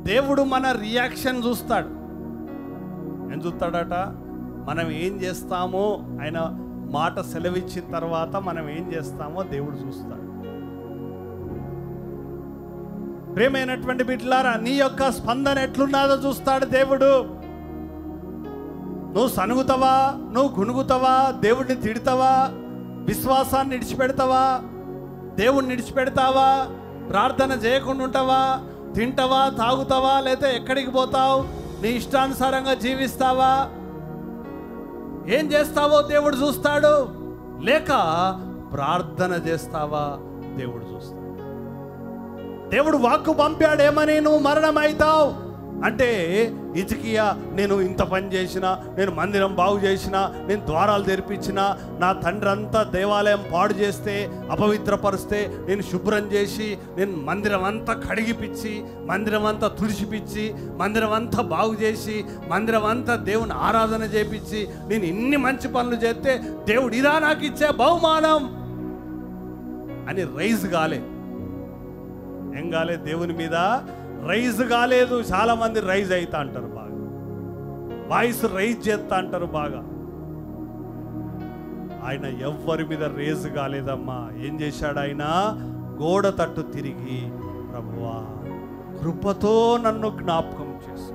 దేవుడు మన రియాక్షన్ చూస్తాడు. ఏం చూస్తాడట? మనం ఏం చేస్తామో, ఆయన మాట సెలవిచ్చిన తర్వాత మనం ఏం చేస్తామో దేవుడు చూస్తాడు. ప్రియమైనటువంటి బిడ్డలారా, నీ యొక్క స్పందన ఎట్లున్నదో చూస్తాడు దేవుడు. నువ్వు సనుగుతావా, నువ్వు గునుగుతావా, దేవుడిని తిడతావా, విశ్వాసాన్ని విడిచిపెడతావా, దేవుణ్ణి విడిచిపెడతావా, ప్రార్థన చేయకుండా ఉంటావా, తింటావా, తాగుతావా, లేకపోతే ఎక్కడికి పోతావు, నీ ఇష్టానుసారంగా జీవిస్తావా, ఏం చేస్తావో దేవుడు చూస్తాడు. లేక ప్రార్థన చేస్తావా దేవుడు చూస్తాడు. దేవుడు వాక్కు పంపాడు ఏమని? నువ్వు మరణం అవుతావు అంటే, హిజ్కియా నేను ఇంత పని చేసిన, నేను మందిరం బాగు చేసిన, నేను ద్వారాలు తెరిపించిన, నా తండ్రి అంతా దేవాలయం పాడు చేస్తే, అపవిత్రపరిస్తే నేను శుభ్రం చేసి, నేను మందిరం అంతా కడిగిపిచ్చి, మందిరం అంతా తుడిచిపిచ్చి, మందిరం అంతా బాగు చేసి, మందిరం అంతా దేవుని ఆరాధన చేపించి, నేను ఇన్ని మంచి పనులు చేస్తే దేవుడు ఇదా నాకు ఇచ్చే బహుమానం అని రైజ్ కాలే. ఏం కాలే? దేవుని మీద రైజ్ కాలేదు. చాలా మంది రైజ్ అవుతా అంటారు, బాగా వాయిస్ రైజ్ చేస్తా అంటారు బాగా. ఆయన ఎవ్వరి మీద రేజ్ కాలేదమ్మా. ఏం చేశాడు ఆయన? గోడ తట్టు తిరిగి, ప్రభువా కృపతో నన్ను జ్ఞాపకం చేసు,